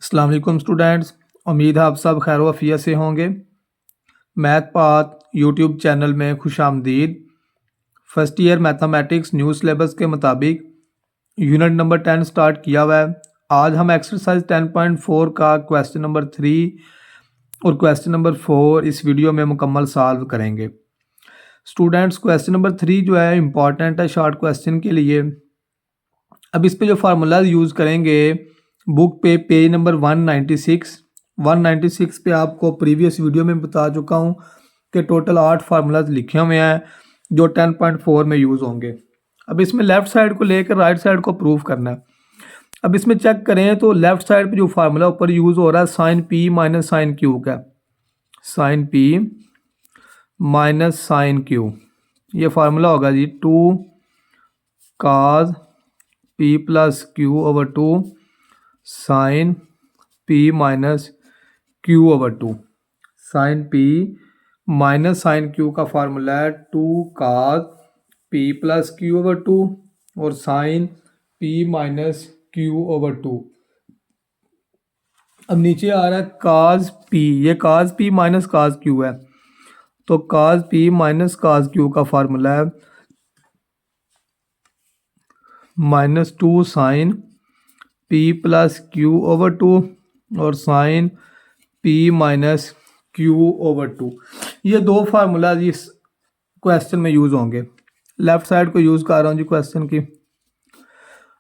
अस्सलाम वालेकुम स्टूडेंट्स। उम्मीद है आप सब खैर वफ़ियत से होंगे। मैथ पाथ यूट्यूब चैनल में खुश आमदीद। First year mathematics new syllabus के मुताबिक यूनिट नंबर 10 स्टार्ट किया हुआ है। आज हम एक्सरसाइज 10.4 का क्वेश्चन नंबर 3 और क्वेश्चन नंबर 4 इस वीडियो में मुकम्मल सॉल्व करेंगे। स्टूडेंट्स, क्वेश्चन नंबर 3 जो है इम्पॉर्टेंट है शॉर्ट क्वेश्चन के लिए। अब इस पे जो फार्मूलाज यूज़ करेंगे बुक पे पेज नंबर 196 पे आपको प्रीवियस वीडियो में बता चुका हूँ कि टोटल 8 फार्मूलाज लिखे हुए हैं जो 10.4 में यूज़ होंगे। अब इसमें लेफ़्ट साइड को लेकर राइट साइड को प्रूव करना है। अब इसमें चेक करें तो लेफ़्ट साइड पे जो फार्मूला ऊपर यूज़ हो रहा है sine p minus sine q का, sine p minus sine q, ये फार्मूला होगा जी 2 cos p plus q over 2 sine p minus q over 2। Sine p minus sine q का फार्मूला है 2 cos p plus q over 2 और sine p minus q over 2। अब नीचे आ रहा है cos पी, ये cos p minus cos q है, तो cos p minus cos q का फार्मूला है -2 sine p plus q over 2 और sine p minus q over 2। ये दो फार्मूला इस क्वेश्चन में यूज़ होंगे। लेफ़्ट साइड को यूज़ कर रहा हूँ जी क्वेश्चन की।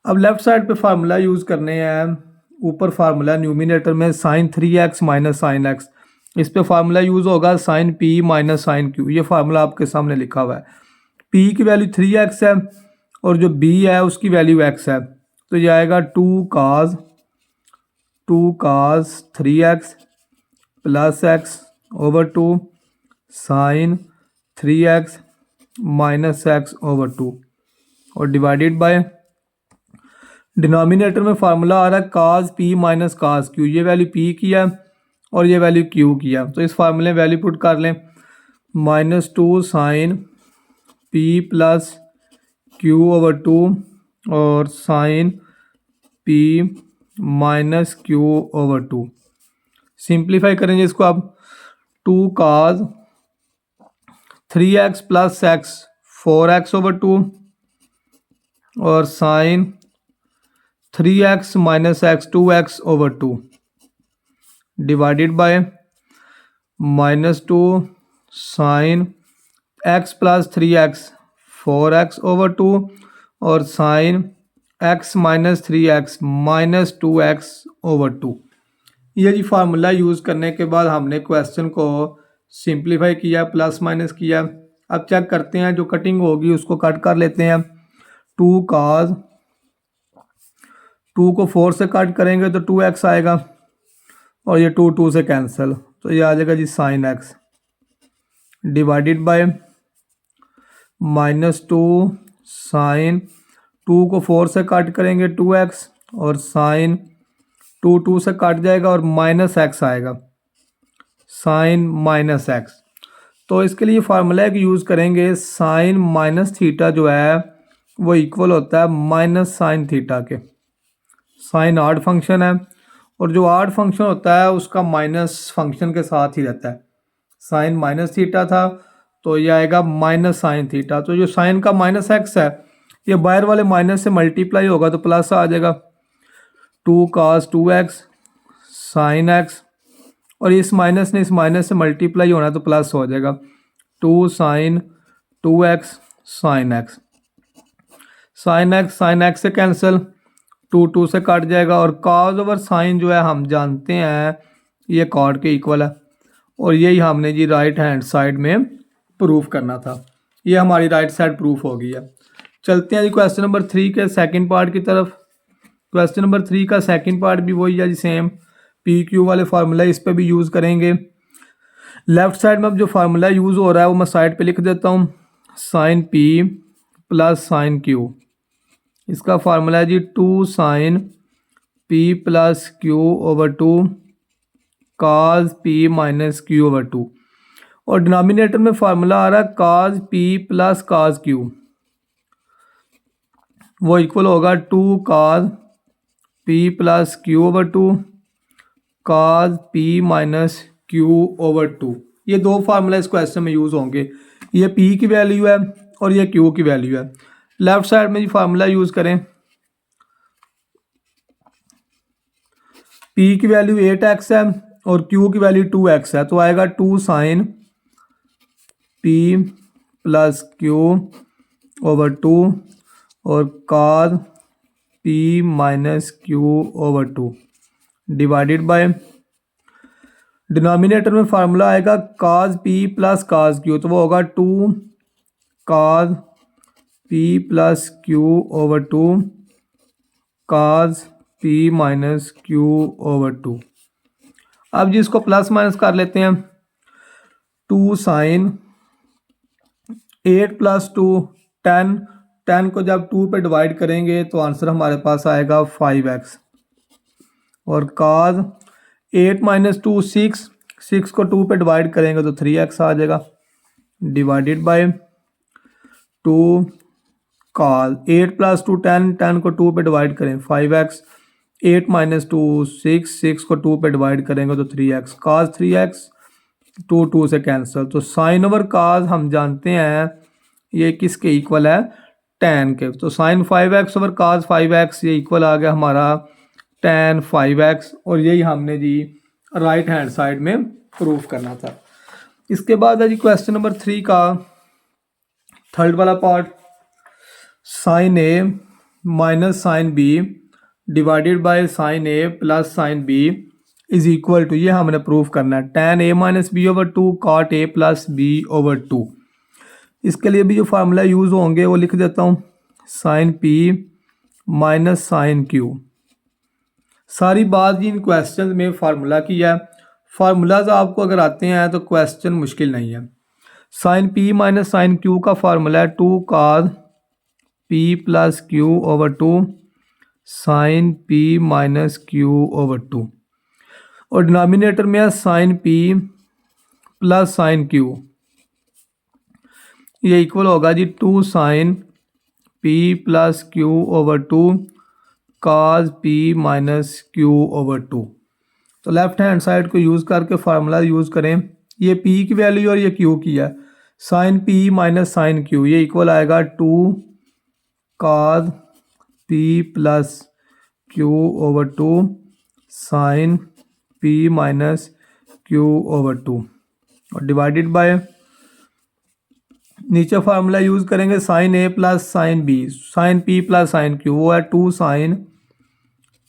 अब लेफ़्ट साइड पे फार्मूला यूज़ करने हैं। ऊपर फार्मूला न्यूमिनेटर में sine 3x minus sine x, इस पे फार्मूला यूज़ होगा sine p minus sine q. ये फार्मूला आपके सामने लिखा हुआ है। p की वैल्यू 3x है और जो b है उसकी वैल्यू x है, तो ये आएगा 2 cos 3x plus x over 2 sine 3x minus x over 2 और डिवाइडेड बाय डिनोमिनेटर में फार्मूला आ रहा है cos p minus cos q। ये वैल्यू p की है और ये वैल्यू q की है, तो इस फार्मूले में वैल्यू पुट कर लें। -2 sine p plus q over 2 और sine p minus q over 2। Simplify करेंगे इसको अब 2 cos 3x plus x 4x over 2 और sine 3x minus x 2x over 2 divided by -2 sine x plus 3x 4x over 2 और sine x minus 3x minus 2x over 2। ये जी formula use करने के बाद हमने क्वेश्चन को सिंप्लीफाई किया, plus minus किया। अब चेक करते हैं, जो कटिंग होगी उसको कट कर लेते हैं। 2 cos 2 को 4 से कट करेंगे तो 2x आएगा और ये 2 से कैंसिल, तो ये आ जाएगा जी sine x divided by -2 sine 2 को 4 से कट करेंगे 2x और साइन 2 से कट जाएगा और माइनस x आएगा, साइन माइनस x। तो इसके लिए फार्मूला एक यूज़ करेंगे, साइन माइनस थीटा जो है वो इक्वल होता है माइनस साइन थीटा के। साइन ऑड फंक्शन है और जो ऑड फंक्शन होता है उसका माइनस फंक्शन के साथ ही रहता है। साइन माइनस थीटा था तो ये आएगा माइनस साइन थीटा, तो जो साइन का माइनस एक्स है ये बाहर वाले माइनस से मल्टीप्लाई होगा तो प्लस आ जाएगा। 2 cos 2x साइन एक्स और इस माइनस ने इस माइनस से मल्टीप्लाई होना तो प्लस हो जाएगा 2 sine 2x sine x. Sine x से कैंसिल, 2 से कट जाएगा और cos ओवर साइन जो है हम जानते हैं ये कॉट के इक्वल है और यही हमने जी राइट हैंड साइड में प्रूफ करना था। ये हमारी राइट साइड प्रूफ हो गई है। चलते हैं जी क्वेश्चन नंबर 3 के सेकंड पार्ट की तरफ। क्वेश्चन नंबर 3 का सेकंड पार्ट भी वही है जी, सेम पी क्यू वाले फार्मूला इस पे भी यूज़ करेंगे। लेफ्ट साइड में अब जो फार्मूला यूज़ हो रहा है वो मैं साइड पे लिख देता हूँ, sine p plus sine q. इसका फार्मूला है जी 2 sine p plus q over 2 cos p minus q over 2 और डिनोमिनेटर में फार्मूला आ रहा है cos p plus cos q, वो इक्वल होगा 2 cos p plus q over 2 cos p minus q over two. ये दो फार्मूला इस क्वेश्चन में यूज़ होंगे, ये पी की वैल्यू है और ये क्यू की वैल्यू है। लेफ्ट साइड में ये फार्मूला यूज़ करें, पी की वैल्यू 8x है और क्यू की वैल्यू 2x है, तो आएगा 2 sine p plus q over 2 और cos p minus q over 2 divided by, denominator में फार्मूला आएगा cos p plus cos q, तो वो होगा 2 cos p plus q over 2 cos p minus q over 2। अब जी इसको प्लस माइनस कर लेते हैं, 2 साइन 8 प्लस 2 10, 10 को जब 2 पे डिवाइड करेंगे तो आंसर हमारे पास आएगा 5x और काज 8 माइनस 2 6, 6 को 2 पे डिवाइड करेंगे तो 3x आ जाएगा डिवाइडेड बाय 2 काज 8 प्लस 2 10, 10 को 2 पे डिवाइड करें 5x, 8 माइनस 2 6, 6 को 2 पे डिवाइड करेंगे तो 3x, काज 3x 2 2 से कैंसिल, तो साइन ओवर काज हम जानते हैं ये किसके इक्वल है, tan के, तो साइन 5x ओवर काज 5x ये इक्वल आ गया हमारा tan 5x और यही हमने जी राइट हैंड साइड में प्रूफ करना था। इसके बाद है जी क्वेश्चन नंबर 3 का थर्ड वाला part, sine a minus sine b divided by sine a plus sine b is equal to, ये हमने प्रूफ करना है tan a minus b over 2 cot a plus b over 2। इसके लिए भी जो फार्मूला यूज़ होंगे वो लिख देता हूँ, sine p minus sine q। सारी बात जी इन क्वेश्चन में फार्मूला की है, फार्मूलाज आपको अगर आते हैं तो क्वेश्चन मुश्किल नहीं है। Sine p minus sine q का फार्मूला है 2 cos p plus q over 2 sine p minus q over 2 और डिनोमिनेटर में है sine p plus sine q, ये इक्वल होगा जी 2 sine p plus q over 2 cos p minus q over 2। तो left hand side को use करके formula use करें, ये p की वैल्यू और ये q की है, sine p minus sine q ये इक्वल आएगा 2 cos p plus q over 2 sine p minus q over 2 और डिवाइडेड बाय, नीचे फार्मूला यूज़ करेंगे sine a plus sine b, sine p plus sine q वो है 2 sine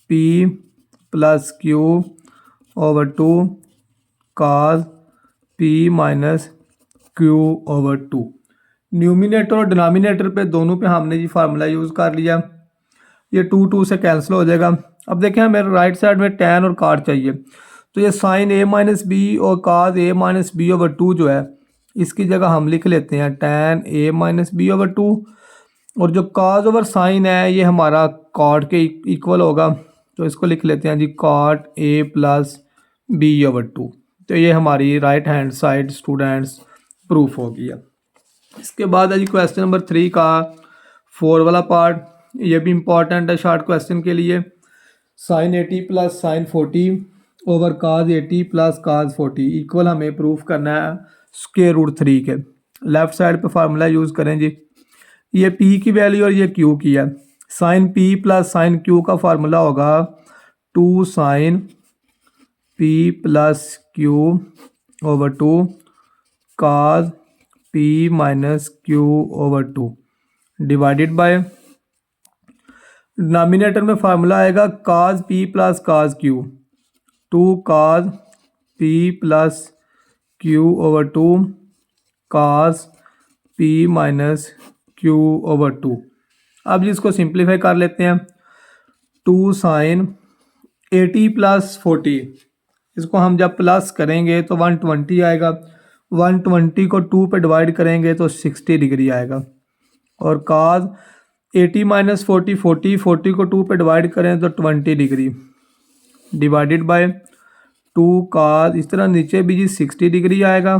p plus q over 2 cos p minus q over 2। Numerator और denominator पे दोनों पे हमने जी फार्मूला यूज़ कर लिया, ये 2 2 से कैंसिल हो जाएगा। अब देखें मेरे राइट साइड में tan और cot चाहिए, तो ये साइन a माइनस बी और काज a माइनस बी ओवर 2 जो है इसकी जगह हम लिख लेते हैं tan a minus b over 2 और जो काज ओवर साइन है ये हमारा cot के इक्वल होगा, तो इसको लिख लेते हैं जी cot a plus b over 2। तो ये हमारी right hand side students proof हो गया। इसके बाद है जी क्वेश्चन नंबर 3 का 4 वाला पार्ट, ये भी इम्पॉर्टेंट है शॉर्ट क्वेश्चन के लिए, साइन 80 प्लस साइन 40 ओवर काज 80 प्लस काज 40 इक्वल हमें प्रूफ करना है स्क्वायर रूट 3 के। लेफ्ट साइड पे फार्मूला यूज़ करें जी, ये p की वैल्यू और ये q की है, sine p plus sine q का फार्मूला होगा 2 sine p plus q over 2 cos p minus q over 2 divided by, denominator में फार्मूला आएगा cos p plus cos q, 2 cos p plus q over 2 cos p minus q over 2। अब जिसको simplify कर लेते हैं, 2 sign 80 plus 40 इसको हम जब प्लस करेंगे तो 120 आएगा, 120 को 2 पे डिवाइड करेंगे तो 60 डिग्री आएगा और काज 80 माइनस 40 40 40 को 2 पे डिवाइड करें तो 20 डिग्री डिवाइडेड बाय 2 काज, इस तरह नीचे भी जी 60 डिग्री आएगा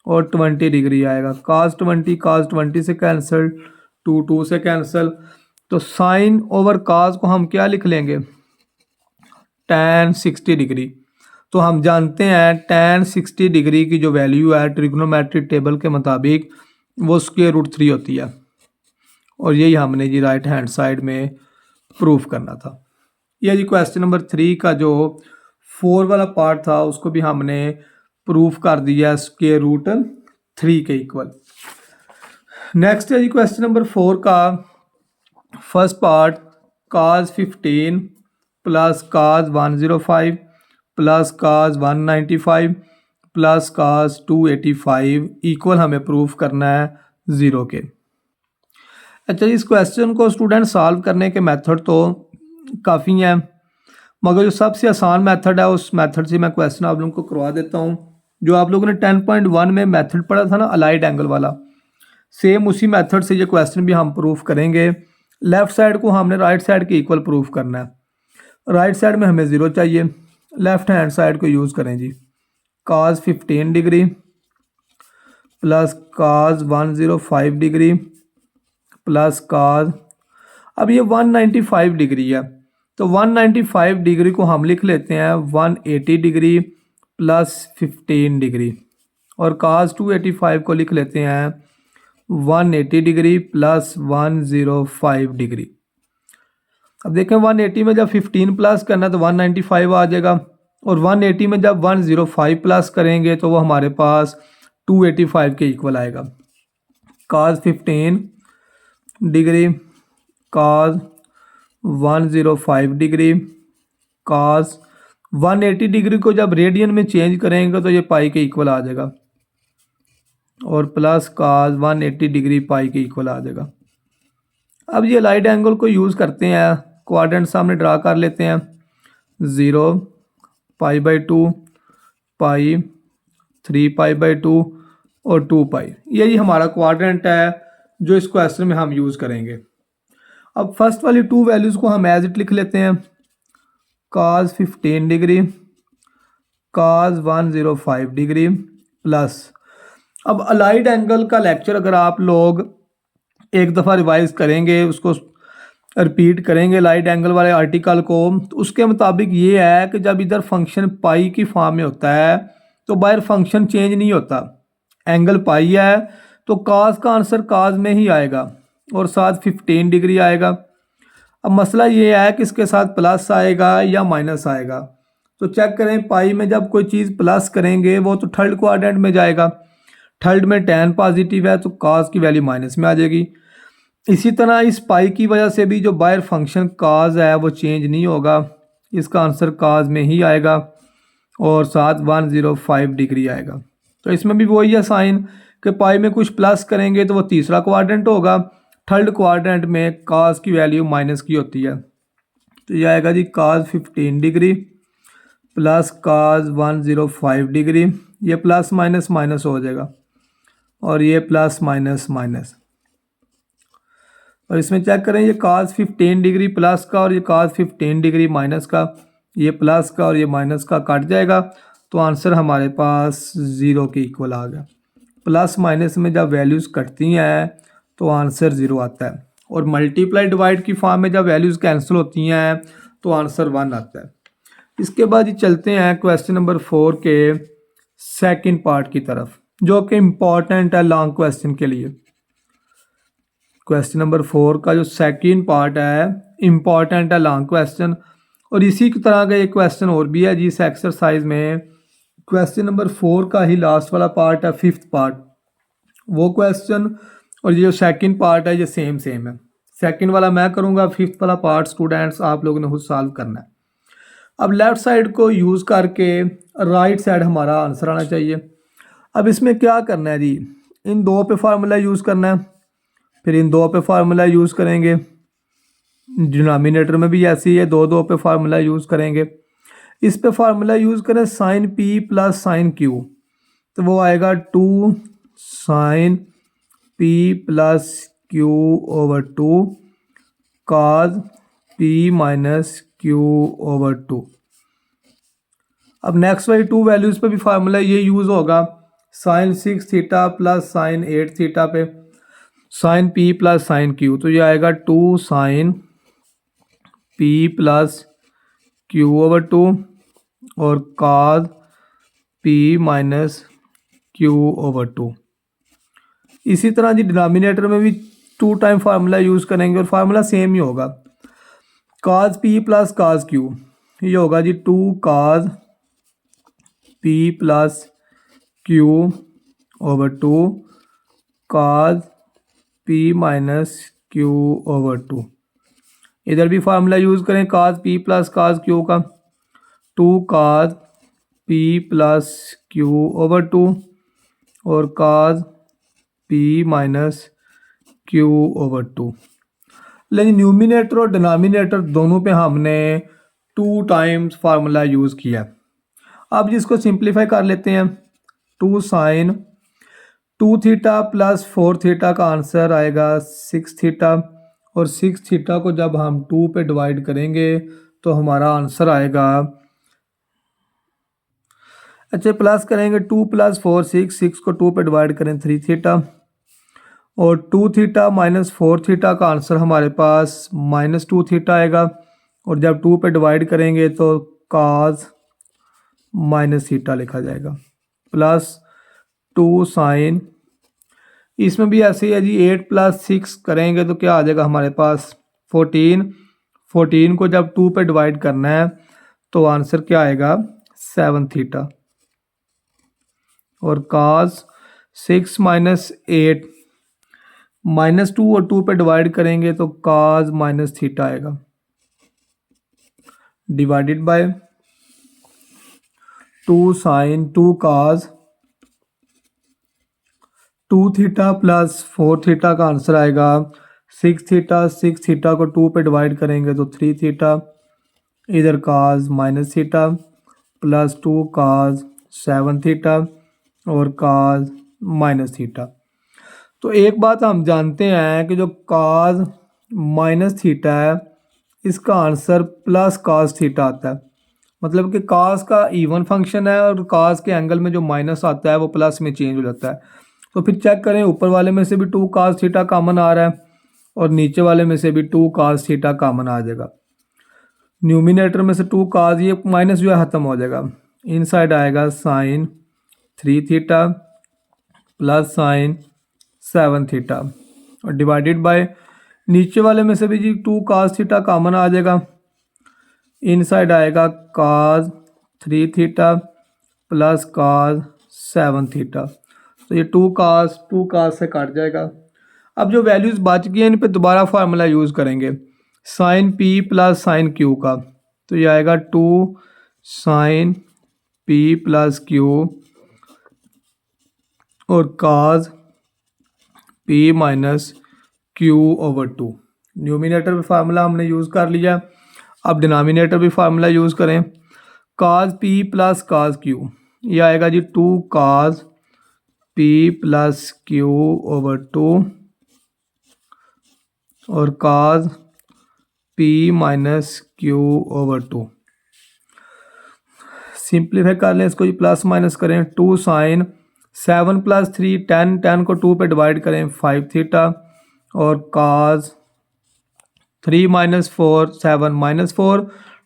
और 20 डिग्री आएगा, काज 20 से कैंसिल, 2 2 से कैंसिल, तो साइन ओवर काज को हम क्या लिख लेंगे tan 60 डिग्री, तो हम जानते हैं tan 60 डिग्री की जो वैल्यू है ट्रिग्नोमेट्रिक टेबल के मुताबिक वो √3 होती है। और यही हमने जी राइट हैंड साइड में प्रूफ करना था। यह जी क्वेश्चन नंबर 3 का जो 4 वाला पार्ट था उसको भी हमने प्रूफ कर दिया √3 के इक्वल। नेक्स्ट है जी क्वेश्चन नंबर 4 का first part cos 15 plus cos 105 plus cos 195 plus cos 285 equal हमें प्रूफ करना है 0 के। अच्छा जी, इस क्वेश्चन को स्टूडेंट सॉल्व करने के मेथड तो काफ़ी हैं, मगर जो सबसे आसान मेथड है उस मेथड से मैं क्वेश्चन आप लोगों को करवा देता हूँ। जो आप लोगों ने 10.1 में मेथड पढ़ा था ना अलाइड एंगल वाला, सेम उसी मेथड से ये क्वेश्चन भी हम प्रूफ करेंगे। लेफ्ट साइड को हमने राइट साइड के इक्वल प्रूफ करना है। राइट साइड में हमें 0 चाहिए, लेफ्ट हैंड साइड को यूज़ करें जी। cos 15 degree plus cos 105 degree plus cos, अब ये 195 डिग्री है तो 195 डिग्री को हम लिख लेते हैं 180 डिग्री प्लस 15 डिग्री, और cos 285 को लिख लेते हैं 180 डिग्री प्लस 105 डिग्री। अब देखें 180 में जब 15 प्लस करना तो 195 आ जाएगा, और 180 में जब 105 प्लस करेंगे तो वो हमारे पास 285 के इक्वल आएगा। cos 15 degree cos 105 degree cos 180 degree को जब रेडियन में चेंज करेंगे तो ये पाई के इक्वल आ जाएगा, और प्लस cos 180 डिग्री पाई के इक्वल आ जाएगा। अब ये लाइट एंगल को यूज़ करते हैं, क्वाड्रेंट सामने ड्रा कर लेते हैं। 0 π/2 पाई 3 π/2 और 2 पाई, यही हमारा क्वाड्रेंट है जो इस क्वेश्चन में हम यूज़ करेंगे। अब फर्स्ट वाली 2 वैल्यूज़ को हम एज इट लिख लेते हैं। cos 15 degree cos 105 degree plus, अब अलाइड एंगल का लेक्चर अगर आप लोग एक दफ़ा रिवाइज करेंगे, उसको रिपीट करेंगे लाइट एंगल वाले आर्टिकल को, तो उसके मुताबिक ये है कि जब इधर फंक्शन पाई की फॉर्म में होता है तो बाहर फंक्शन चेंज नहीं होता। एंगल पाई है तो cos का आंसर cos में ही आएगा और साथ 15 डिग्री आएगा। अब मसला ये है कि इसके साथ प्लस आएगा या माइनस आएगा, तो चेक करें। पाई में जब कोई चीज़ प्लस करेंगे वो तो थर्ड क्वाड्रेंट में जाएगा, थर्ड में tan पॉजिटिव है तो cos की वैल्यू माइनस में आ जाएगी। इसी तरह इस पाई की वजह से भी जो बाहर फंक्शन cos है वो चेंज नहीं होगा, इसका आंसर cos में ही आएगा और साथ 105 डिग्री आएगा। तो इसमें भी वही है साइन कि पाई में कुछ प्लस करेंगे तो वो तीसरा क्वाड्रेंट होगा, थर्ड क्वाड्रेंट में cos की वैल्यू माइनस की होती है। तो ये आएगा जी cos 15 degree plus cos 105 degree, ये प्लस माइनस माइनस हो जाएगा और ये प्लस माइनस माइनस, और इसमें चेक करें ये cos 15 डिग्री प्लस का और ये cos 15 डिग्री माइनस का, ये प्लस का और ये माइनस का कट जाएगा, तो आंसर हमारे पास 0 के इक्वल आ गया। प्लस माइनस में जब वैल्यूज़ कटती हैं तो आंसर 0 आता है, और मल्टीप्लाई डिवाइड की फॉर्म में जब वैल्यूज़ कैंसिल होती हैं तो आंसर 1 आता है। इसके बाद ही चलते हैं क्वेश्चन नंबर 4 के सेकंड पार्ट की तरफ, जो कि इम्पॉर्टेंट है लॉन्ग क्वेश्चन के लिए। क्वेश्चन नंबर 4 का जो सेकंड पार्ट है इम्पॉर्टेंट है लॉन्ग क्वेश्चन, और इसी की तरह का एक क्वेश्चन और भी है जी इस एक्सरसाइज में। क्वेश्चन नंबर 4 का ही लास्ट वाला पार्ट है, फिफ्थ पार्ट, वो क्वेश्चन और ये जो सेकंड पार्ट है ये सेम है। सेकंड वाला मैं करूँगा, फिफ्थ वाला पार्ट स्टूडेंट्स आप लोगों ने खुद सॉल्व करना है। अब लेफ़्ट साइड को यूज़ करके राइट साइड हमारा आंसर आना चाहिए। अब इसमें क्या करना है जी, इन 2 पे फार्मूला यूज़ करना है, फिर इन 2 पे फार्मूला यूज़ करेंगे, डिनोमिनेटर में भी ऐसे ही है, 2 पे फार्मूला यूज़ करेंगे। इस पे फार्मूला यूज़ करें sin p plus sin q, तो वो आएगा 2 sin p plus q over 2 cos p minus q over 2। अब नेक्स्ट वाली 2 वैल्यूज़ पे भी फार्मूला ये यूज़ होगा, sin 6 theta plus sin 8 theta पे sin p plus sin q, तो ये आएगा 2 sin p plus q over 2 और cos p minus q over 2। इसी तरह जी डिनोमिनेटर में भी 2 टाइम फार्मूला यूज़ करेंगे और फार्मूला सेम ही होगा। cos p plus cos q ये होगा जी 2 cos p plus q over 2 cos p minus q over 2। इधर भी फार्मूला यूज़ करें cos p plus cos q का 2 cos p plus q over 2 और cos p minus q over 2। लेकिन numerator और डिनोमिनेटर दोनों पे हमने 2 टाइम्स फार्मूला यूज़ किया। अब जिसको सिंप्लीफाई कर लेते हैं 2 साइन 2 थीटा प्लस 4 थीटा का आंसर आएगा 6 थीटा और 6 थीटा को जब हम 2 पे डिवाइड करेंगे तो हमारा आंसर आएगा, अच्छा प्लस करेंगे 2 प्लस 4 6 को 2 पे डिवाइड करें 3 थीटा और 2 थीटा माइनस 4 थीटा का आंसर हमारे पास माइनस 2 थीटा आएगा और जब 2 पे डिवाइड करेंगे तो cos माइनस थीटा लिखा जाएगा प्लस 2 साइन, इसमें भी ऐसे ही है जी 8 प्लस 6 करेंगे तो क्या आ जाएगा हमारे पास 14। 14 को जब 2 पे डिवाइड करना है तो आंसर क्या आएगा 7 थीटा और cos 6 माइनस 8 माइनस 2 और 2 पे डिवाइड करेंगे तो cos माइनस थीटा आएगा divided by 2 sine 2 cos 2 theta plus 4 theta का आंसर आएगा 6 थीटा। 6 थीटा को 2 पे डिवाइड करेंगे तो 3 थीटा, इधर cos minus theta plus 2 cos 7 theta और cos माइनस थीटा। तो एक बात हम जानते हैं कि जो cos माइनस थीटा है इसका आंसर प्लस cos थीटा आता है, मतलब कि cos का इवन फंक्शन है और cos के एंगल में जो माइनस आता है वो प्लस में चेंज हो जाता है। तो फिर चेक करें ऊपर वाले में से भी 2 cos थीटा कॉमन आ रहा है और नीचे वाले में से भी 2 cos थीटा कॉमन आ जाएगा। न्यूमिनेटर में से 2 cos ये माइनस जो है ख़त्म हो जाएगा, इन साइड आएगा sine 3 theta plus sine 7 theta और डिवाइडेड बाय नीचे वाले में से भी जी 2 cos थीटा कॉमन आ जाएगा, इन साइड आएगा cos 3 theta plus cos 7 theta. तो ये 2 cos से कट जाएगा। अब जो वैल्यूज़ बच गई हैं इन पे दोबारा फार्मूला यूज़ करेंगे sine p plus sine q का, तो ये आएगा 2 साइन p प्लस q और cos p minus q over 2। Numerator भी फार्मूला हमने यूज़ कर लिया, अब डिनोमिनेटर भी फार्मूला यूज़ करें cos p plus cos q, ये आएगा जी 2 cos p plus q over 2 और cos p minus q over 2। Simplify कर लें इसको, प्लस माइनस करें 2 साइन 7 प्लस 3 10, 10 को 2 पे डिवाइड करें 5 थीटा और cos 3 माइनस 4 7 माइनस 4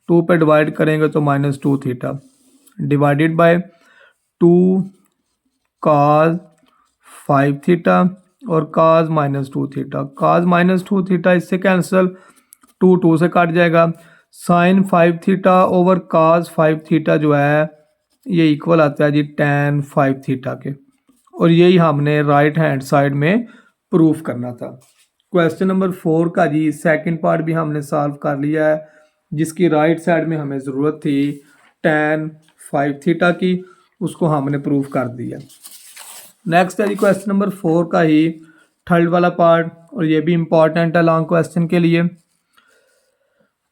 2 पे डिवाइड करेंगे तो minus 2 theta divided by 2 cos 5 theta और cos minus 2 theta. cos minus 2 theta इससे कैंसिल, 2 से कट जाएगा, sine 5 theta over cos 5 theta जो है ये इक्वल आता है जी tan 5 थीटा के, और यही हमने राइट हैंड साइड में प्रूफ करना था। क्वेश्चन नंबर 4 का जी सेकंड पार्ट भी हमने सॉल्व कर लिया है, जिसकी राइट साइड में हमें ज़रूरत थी tan 5 थीटा की, उसको हमने प्रूफ कर दिया। नेक्स्ट है जी क्वेश्चन नंबर 4 का ही थर्ड वाला पार्ट, और ये भी इम्पॉर्टेंट है लॉन्ग क्वेश्चन के लिए।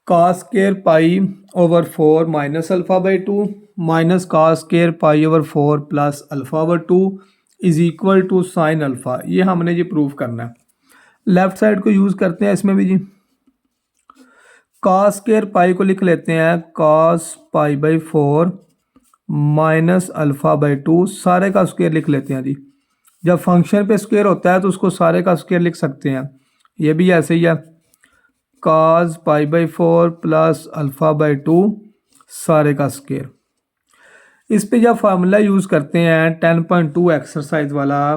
cos square pi over 4 minus alpha by 2 minus cos square pi over 4 plus alpha over 2 is equal to sine alpha, ये हमने जी प्रूफ करना है। लेफ्ट साइड को यूज़ करते हैं इसमें भी जी, cos स्क्वायर पाई को लिख लेते हैं cos pi by 4 minus alpha by 2, सारे का स्क्वायर लिख लेते हैं जी। जब फंक्शन पे स्क्वायर होता है तो उसको सारे का स्क्वायर लिख सकते हैं, ये भी ऐसे ही है cos pi by 4 plus alpha by 2 सारे का स्क्वायर। इस पे जब फार्मूला यूज़ करते हैं 10.2 एक्सरसाइज वाला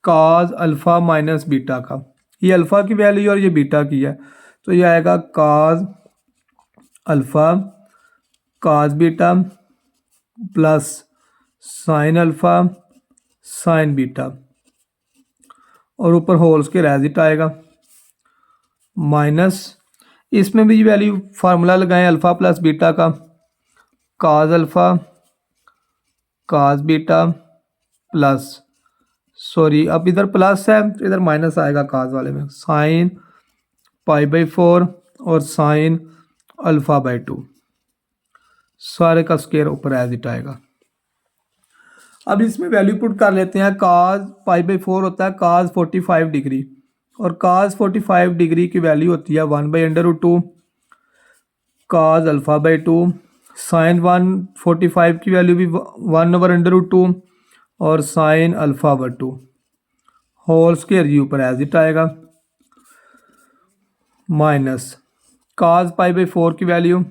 काज अल्फ़ा माइनस बीटा का, ये अल्फ़ा की वैल्यू और ये बीटा की है, तो ये आएगा काज अल्फ़ा काज beta plus sine alpha sine beta और ऊपर होल्स के रेजिट आएगा माइनस, इसमें भी वैल्यू फार्मूला लगाएं अल्फ़ा प्लस बीटा का, काज अल्फ़ा काज बीटा प्लस सॉरी अब इधर प्लस है तो इधर माइनस आएगा काज वाले में, साइन π/4 और साइन अल्फ़ा/2 सारे का स्क्वायर ऊपर एज इट आएगा। अब इसमें वैल्यू पुट कर लेते हैं। काज π/4 होता है काज 45 डिग्री और काज 45 डिग्री की वैल्यू होती है 1/√2 काज अल्फ़ा/2, साइन 145 की वैल्यू भी 1/√2 और साइन अल्फ़ा/2 होल स्क्वायर जी ऊपर एज इट आएगा माइनस काज π/4 की वैल्यू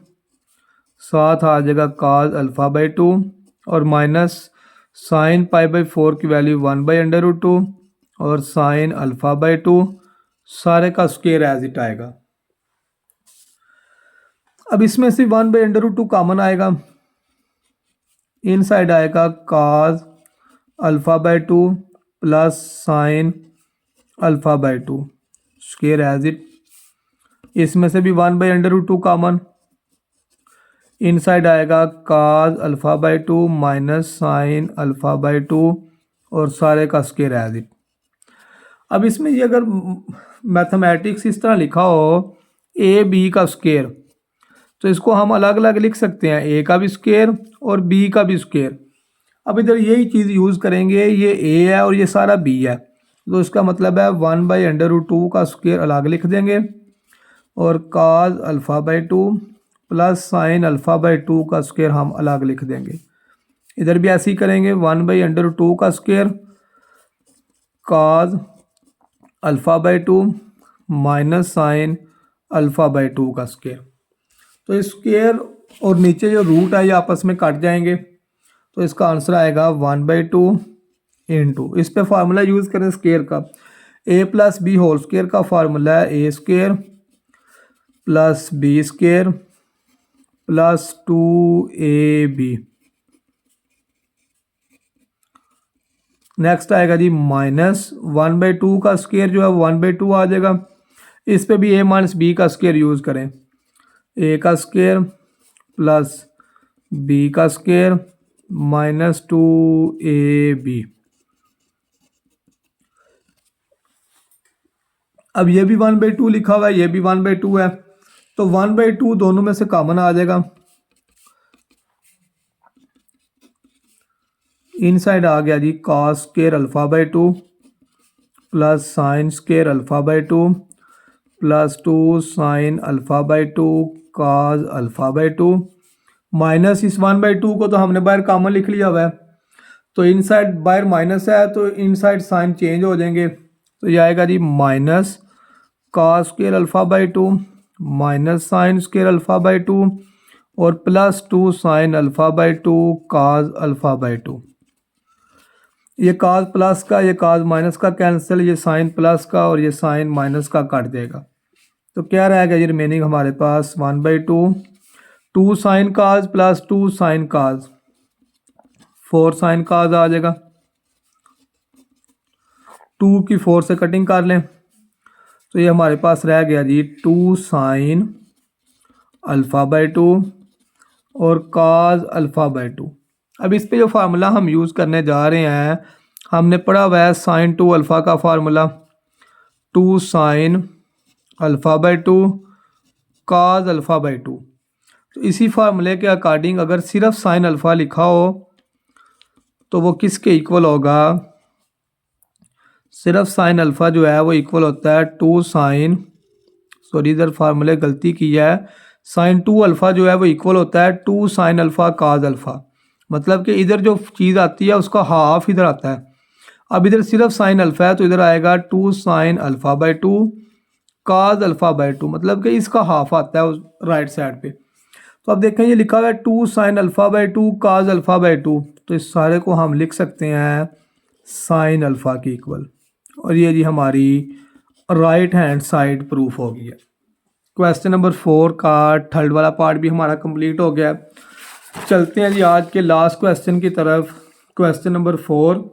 साथ आ जाएगा काज अल्फ़ा/2 और माइनस साइन π/4 की वैल्यू 1/√2 और साइन अल्फ़ा/2 सारे का स्क्वायर एज इट आएगा। अब इसमें से 1/√2 कॉमन आएगा, इन साइड आएगा काज अल्फ़ा/2 प्लस साइन अल्फ़ा/2 स्क्वायर एज इट, इसमें से भी 1/√2 कॉमन, इन साइड आएगा काज अल्फ़ा/2 माइनस साइन अल्फ़ा/2 और सारे का स्क्वायर एज इट। अब इसमें ये अगर मैथमेटिक्स इस तरह लिखा हो ए बी का स्क्वायर, तो इसको हम अलग अलग लिख सकते हैं, ए का भी स्क्वायर और बी का भी स्क्वायर। अब इधर यही चीज़ यूज़ करेंगे, ये ए है और ये सारा बी है, तो इसका मतलब है 1/√2 का स्क्वायर अलग लिख देंगे और काज अल्फ़ा/2 प्लस साइन अल्फ़ा/2 का स्क्वायर हम अलग लिख देंगे। इधर भी ऐसे ही करेंगे, 1/√2 का स्क्वायर काज अल्फ़ा/2 माइनस साइन अल्फ़ा/2 का स्क्वायर, तो इस स्क्वायर और नीचे जो रूट है ये आपस में कट जाएंगे, तो इसका आंसर आएगा 1/2 इंटू, इस पे फार्मूला यूज़ करें स्क्वायर का, a plus b whole square का फार्मूला है a square plus b square plus 2ab। Next आएगा जी माइनस 1/2 का स्क्वायर जो है 1/2 आ जाएगा, इस पे भी a माइनस बी का स्क्वायर यूज़ करें, a का स्क्वायर प्लस b का स्क्वायर माइनस 2ab। अब ये भी 1/2 लिखा हुआ है, ये भी 1/2 है, तो 1/2 दोनों में से कॉमन आ जाएगा, इन साइड आ गया जी कॉस स्क्वायर अल्फ़ा/2 प्लस साइन स्क्वायर अल्फ़ा/2 प्लस 2 साइन अल्फ़ा/2 कॉस अल्फ़ा/2 माइनस इस 1/2 को तो हमने बाहर कॉमन लिख लिया हुआ है, तो इन साइड बाहर माइनस है तो इन साइड साइन चेंज हो जाएंगे, तो ये आएगा जी माइनस कॉस स्क्वायर अल्फ़ा/2 माइनस साइन स्क्वायर अल्फ़ा/2 और प्लस 2 साइन अल्फ़ा/2 कॉस अल्फ़ा/2। ये कॉस प्लस का ये कॉस माइनस का कैंसिल, ये साइन प्लस का और ये साइन माइनस का कट जाएगा, तो क्या रहेगा ये रिमेनिंग हमारे पास 1/2 2 sine cos plus 2 sine cos 4 sine cos आ जाएगा, 2 की 4 से कटिंग कर लें तो ये हमारे पास रह गया जी 2 साइन अल्फ़ा/2 और कॉस अल्फ़ा/2। अब इस पे जो फार्मूला हम यूज़ करने जा रहे हैं, हमने पढ़ा हुआ है साइन 2 अल्फ़ा का फार्मूला, 2 साइन अल्फ़ा/2 कॉस अल्फ़ा/2, तो इसी फार्मूले के अकॉर्डिंग अगर सिर्फ साइन अल्फ़ा लिखा हो तो वो किसके इक्वल होगा, सिर्फ साइन अल्फ़ा जो है वो इक्वल होता है 2 साइन, सॉरी इधर फार्मूले गलती की है, साइन 2 अल्फ़ा जो है वो इक्वल होता है 2 साइन अल्फ़ा कॉस अल्फ़ा, मतलब कि इधर जो चीज़ आती है उसका हाफ इधर आता है। अब इधर सिर्फ साइन अल्फ़ा है तो इधर आएगा 2 साइन अल्फ़ा/2 कॉस अल्फ़ा/2, मतलब कि इसका हाफ आता है उस राइट साइड पे, तो अब देखें ये लिखा हुआ है 2 sine alpha by 2 cause alpha by 2, तो इस सारे को हम लिख सकते हैं साइन अल्फ़ा की इक्वल। और ये जी हमारी राइट हैंड साइड प्रूफ हो गई है। क्वेश्चन नंबर 4 का थर्ड वाला पार्ट भी हमारा कंप्लीट हो गया है। चलते हैं जी आज के लास्ट क्वेश्चन की तरफ। क्वेश्चन नंबर 4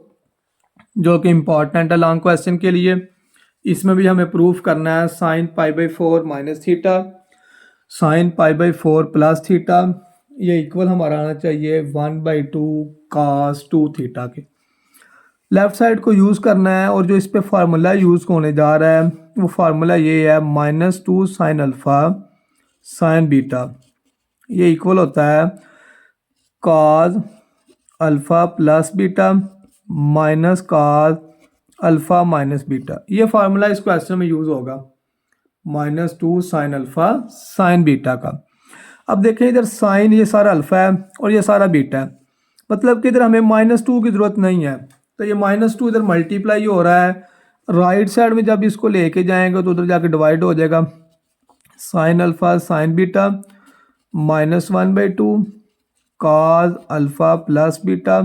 जो कि इम्पॉर्टेंट है लॉन्ग क्वेश्चन के लिए। इसमें भी हमें प्रूफ करना है sine pi by 4 minus theta sine pi by 4 plus theta, ये इक्वल हमारा आना चाहिए 1/2 cos 2 थीटा के। लेफ्ट साइड को यूज़ करना है और जो इस पे फार्मूला यूज़ होने जा रहा है वो फार्मूला ये है -2 साइन अल्फ़ा साइन बीटा, ये इक्वल होता है cos alpha plus beta minus cos alpha minus beta. ये फार्मूला इस क्वेश्चन में यूज़ होगा -2 साइन अल्फ़ा साइन बीटा का। अब देखें इधर साइन ये सारा अल्फ़ा है और ये सारा बीटा है, मतलब कि इधर हमें -2 की ज़रूरत नहीं है, तो ये -2 इधर मल्टीप्लाई हो रहा है। राइट साइड में जब इसको लेके जाएंगे तो उधर जाके डिवाइड हो जाएगा। Sine alpha sine beta -1/2 cos alpha plus beta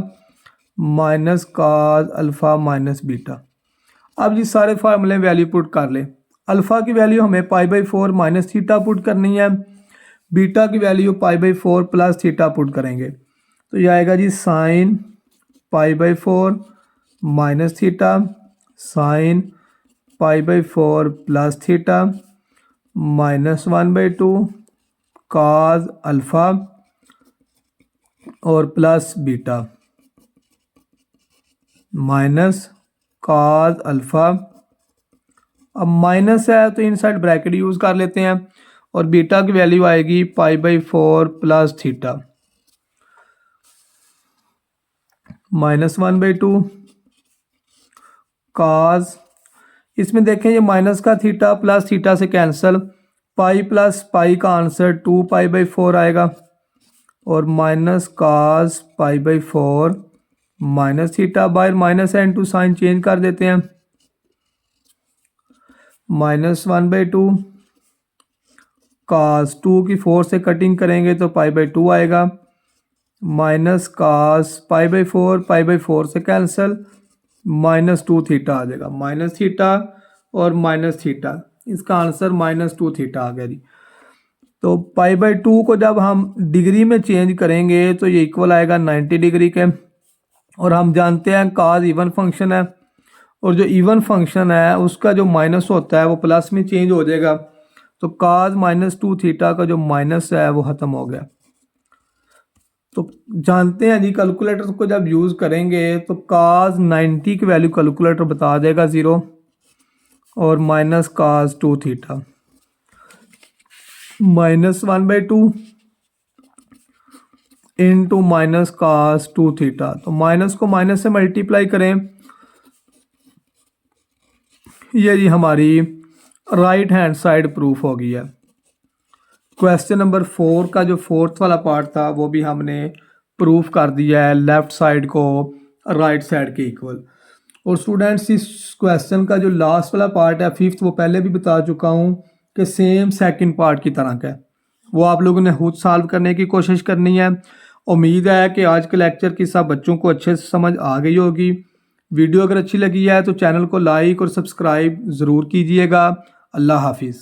minus cos alpha minus beta. अब ये सारे फार्मूले वैल्यू पुट कर लें। अल्फ़ा की वैल्यू हमें π/4 माइनस थीटा पुट करनी है, बीटा की वैल्यू π/4 प्लस थीटा पुट करेंगे, तो ये आएगा जी sine π/4 minus theta sine π/4 plus theta -1/2 cos alpha और plus beta minus cos alpha. अब माइनस है तो इनसाइड ब्रैकेट यूज़ कर लेते हैं और बीटा की वैल्यू आएगी π/4 प्लस थीटा -1/2 cos, इसमें देखें ये माइनस का थीटा प्लस थीटा से कैंसिल, पाई प्लस पाई का आंसर 2π/4 आएगा और minus cos π/4 minus theta by minus है इनटू साइन चेंज कर देते हैं -1/2 cos 2 की 4 से कटिंग करेंगे तो π/2 आएगा माइनस cos π/4 से कैंसिल -2 थीटा आ जाएगा, माइनस थीटा और माइनस थीटा, इसका आंसर -2 थीटा आ गया जी। तो π/2 को जब हम डिग्री में चेंज करेंगे तो ये इक्वल आएगा 90 डिग्री के, और हम जानते हैं cos इवन फंक्शन है और जो इवन फंक्शन है उसका जो माइनस होता है वो प्लस में चेंज हो जाएगा, तो cos -2 थीटा का जो माइनस है वो ख़त्म हो गया। तो जानते हैं जी कैलकुलेटर को जब यूज़ करेंगे तो cos 90 की वैल्यू कैलकुलेटर बता देगा 0 और minus cos 2 theta -1/2 into minus cos 2 theta, तो माइनस को माइनस से मल्टीप्लाई करें, ये जी हमारी राइट हैंड साइड प्रूफ हो गई है। क्वेश्चन नंबर 4 का जो फोर्थ वाला पार्ट था वो भी हमने प्रूफ कर दिया है लेफ़्ट साइड को राइट साइड के इक्वल। और स्टूडेंट्स इस क्वेश्चन का जो लास्ट वाला पार्ट है फिफ्थ, वो पहले भी बता चुका हूँ कि सेम सेकंड पार्ट की तरह का है, वो आप लोगों ने खुद सॉल्व करने की कोशिश करनी है। उम्मीद है कि आज के लेक्चर की सब बच्चों को अच्छे से समझ आ गई होगी। वीडियो अगर अच्छी लगी है तो चैनल को लाइक और सब्सक्राइब ज़रूर कीजिएगा। अल्लाह हाफिज़।